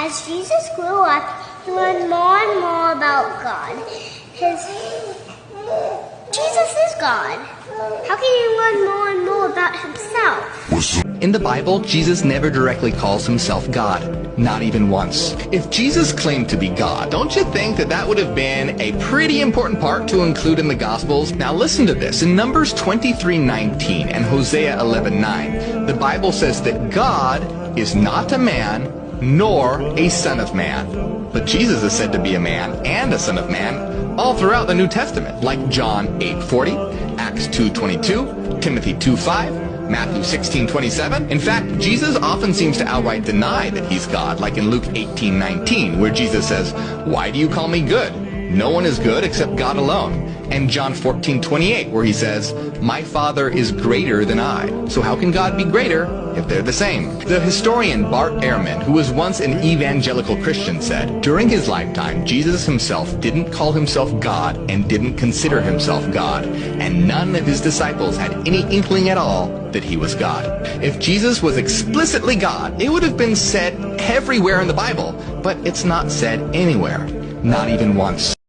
As Jesus grew up, he learned more and more about God. Jesus is God. How can he learn more and more about himself? In the Bible, Jesus never directly calls himself God, not even once. If Jesus claimed to be God, don't you think that would have been a pretty important part to include in the Gospels? Now listen to this. In Numbers 23:19 and Hosea 11:9, the Bible says that God is not a man, nor a son of man. But Jesus is said to be a man and a son of man all throughout the New Testament, like John 8:40, Acts 2:22, Timothy 2:5, Matthew 16:27. In fact, Jesus often seems to outright deny that he's God, like in Luke 18:19, where Jesus says, "Why do you call me good? No one is good except God alone." And John 14:28, where he says, "My Father is greater than I." So how can God be greater if they're the same? The historian Bart Ehrman, who was once an evangelical Christian, said, during his lifetime, Jesus himself didn't call himself God and didn't consider himself God, and none of his disciples had any inkling at all that he was God. If Jesus was explicitly God, it would have been said everywhere in the Bible, but it's not said anywhere, not even once.